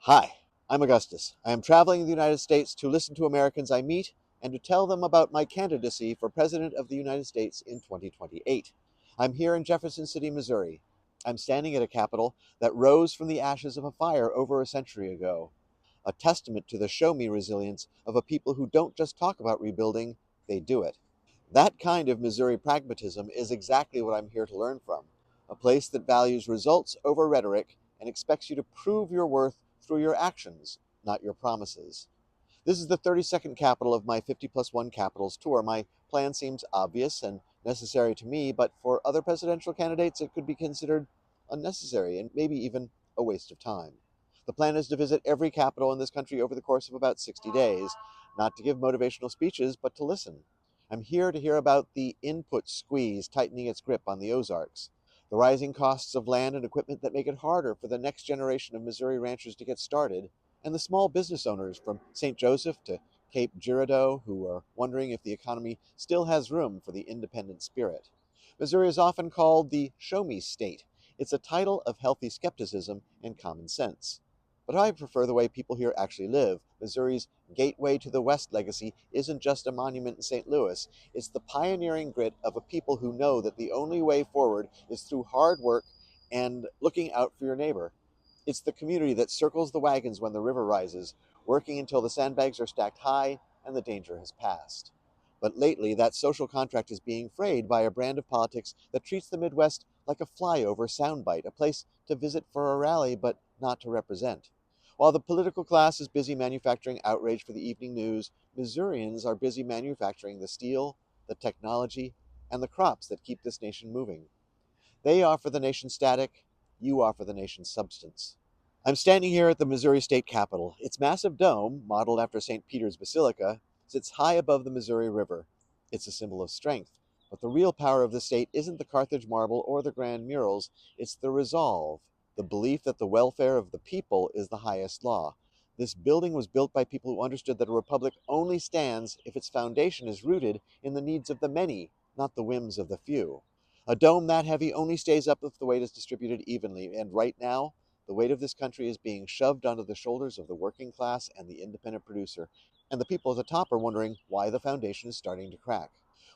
Hi, I'm Augustus. I am traveling in the United States to listen to Americans I meet and to tell them about my candidacy for President of the United States in 2028. I'm here in Jefferson City, Missouri. I'm standing at a Capitol that rose from the ashes of a fire over a century ago, a testament to the show me resilience of a people who don't just talk about rebuilding, they do it. That kind of Missouri pragmatism is exactly what I'm here to learn from. A place that values results over rhetoric and expects you to prove your worth through your actions, not your promises. This is the 32nd capital of my 50 plus 1 capitals tour. My plan seems obvious and necessary to me, but for other presidential candidates, it could be considered unnecessary and maybe even a waste of time. The plan is to visit every capital in this country over the course of about 60 days, not to give motivational speeches, but to listen. I'm here to hear about the input squeeze tightening its grip on the Ozarks, the rising costs of land and equipment that make it harder for the next generation of Missouri ranchers to get started, and the small business owners from St. Joseph to Cape Girardeau who are wondering if the economy still has room for the independent spirit. Missouri is often called the Show Me State. It's a title of healthy skepticism and common sense. But I prefer the way people here actually live. Missouri's Gateway to the West legacy isn't just a monument in St. Louis, it's the pioneering grit of a people who know that the only way forward is through hard work and looking out for your neighbor. It's the community that circles the wagons when the river rises, working until the sandbags are stacked high and the danger has passed. But lately, that social contract is being frayed by a brand of politics that treats the Midwest like a flyover soundbite, a place to visit for a rally but not to represent. While the political class is busy manufacturing outrage for the evening news, Missourians are busy manufacturing the steel, the technology, and the crops that keep this nation moving. They offer the nation static, you offer the nation substance. I'm standing here at the Missouri State Capitol. Its massive dome, modeled after St. Peter's Basilica, sits high above the Missouri River. It's a symbol of strength. But the real power of the state isn't the Carthage marble or the grand murals, it's the resolve, the belief that the welfare of the people is the highest law. This building was built by people who understood that a republic only stands if its foundation is rooted in the needs of the many, not the whims of the few. A dome that heavy only stays up if the weight is distributed evenly, and right now, the weight of this country is being shoved onto the shoulders of the working class and the independent producer, and the people at the top are wondering why the foundation is starting to crack.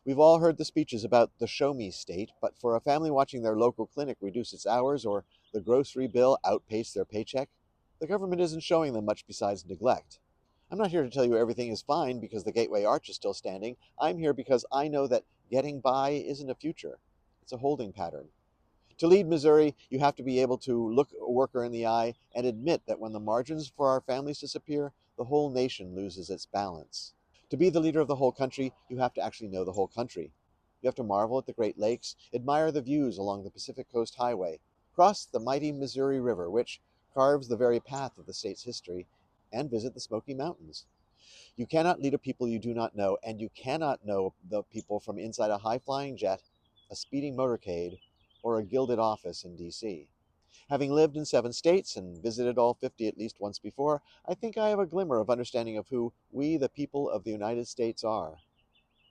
We've all heard the speeches about the show me state, but for a family watching their local clinic reduce its hours or the grocery bill outpace their paycheck, the government isn't showing them much besides neglect. I'm not here to tell you everything is fine because the Gateway Arch is still standing. I'm here because I know that getting by isn't a future, it's a holding pattern. To lead Missouri, you have to be able to look a worker in the eye and admit that when the margins for our families disappear, the whole nation loses its balance. To be the leader of the whole country, you have to actually know the whole country. You have to marvel at the Great Lakes, admire the views along the Pacific Coast Highway, cross the mighty Missouri River, which carves the very path of the state's history, and visit the Smoky Mountains. You cannot lead a people you do not know, and you cannot know the people from inside a high flying jet, a speeding motorcade, or a gilded office in DC. Having lived in 7 states and visited all 50 at least once before, I think I have a glimmer of understanding of who we, the people of the United States, are.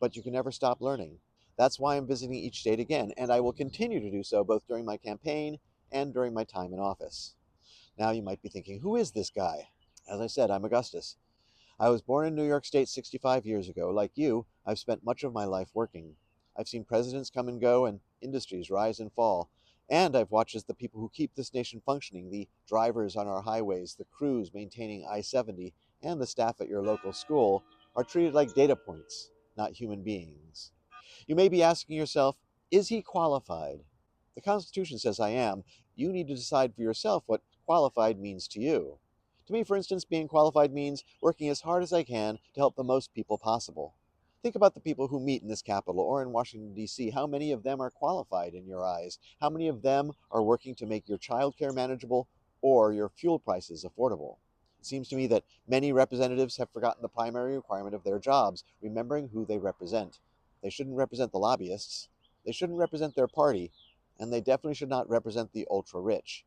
But you can never stop learning. That's why I'm visiting each state again, and I will continue to do so both during my campaign and during my time in office. Now you might be thinking, who is this guy? As I said, I'm Augustus. I was born in New York State 65 years ago. Like you, I've spent much of my life working. I've seen presidents come and go and industries rise and fall. And I've watched as the people who keep this nation functioning, the drivers on our highways, the crews maintaining I-70, and the staff at your local school, are treated like data points, not human beings. You may be asking yourself, is he qualified? The Constitution says I am. You need to decide for yourself what qualified means to you. To me, for instance, being qualified means working as hard as I can to help the most people possible. Think about the people who meet in this capital or in Washington, D.C. How many of them are qualified in your eyes? How many of them are working to make your childcare manageable or your fuel prices affordable? It seems to me that many representatives have forgotten the primary requirement of their jobs, remembering who they represent. They shouldn't represent the lobbyists, they shouldn't represent their party, and they definitely should not represent the ultra rich.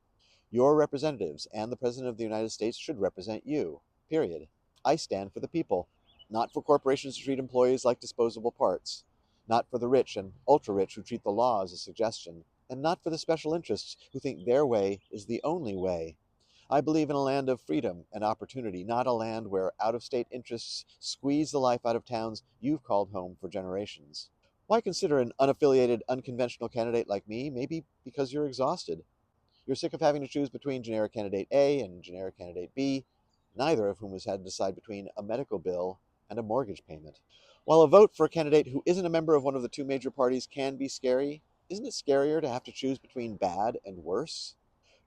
Your representatives and the President of the United States should represent you, period. I stand for the people, not for corporations who treat employees like disposable parts, not for the rich and ultra rich who treat the law as a suggestion, and not for the special interests who think their way is the only way. I believe in a land of freedom and opportunity, not a land where out of state interests squeeze the life out of towns you've called home for generations. Why consider an unaffiliated, unconventional candidate like me? Maybe because you're exhausted. You're sick of having to choose between generic candidate A and generic candidate B, neither of whom has had to decide between a medical bill and a mortgage payment. While a vote for a candidate who isn't a member of one of the two major parties can be scary, isn't it scarier to have to choose between bad and worse?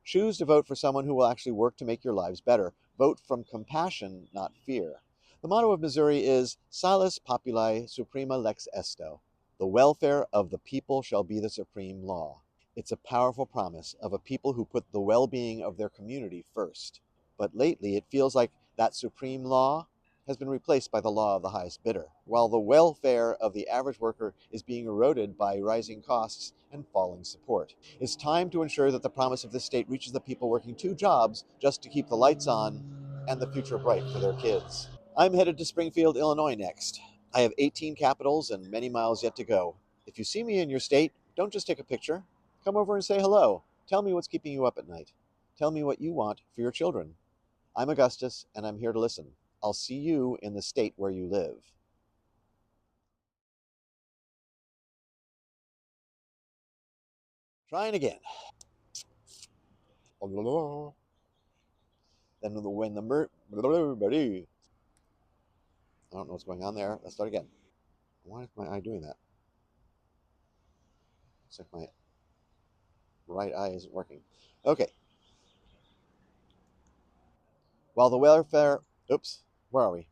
Choose to vote for someone who will actually work to make your lives better. Vote from compassion, not fear. The motto of Missouri is Salus Populi Suprema Lex Esto. The welfare of the people shall be the supreme law. It's a powerful promise of a people who put the well being of their community first. But lately, it feels like that supreme law has been replaced by the law of the highest bidder, while the welfare of the average worker is being eroded by rising costs and falling support. It's time to ensure that the promise of this state reaches the people working two jobs just to keep the lights on and the future bright for their kids. I'm headed to Springfield, Illinois next. I have 18 capitals and many miles yet to go. If you see me in your state, don't just take a picture. Come over and say hello. Tell me what's keeping you up at night. Tell me what you want for your children. I'm Augustus, and I'm here to listen. I'll see you in the state where you live. Trying again. Then when the I don't know what's going on there. Let's start again. Why is my eye doing that? It's like my right eye isn't working. Okay. While the welfare, oops, where are we?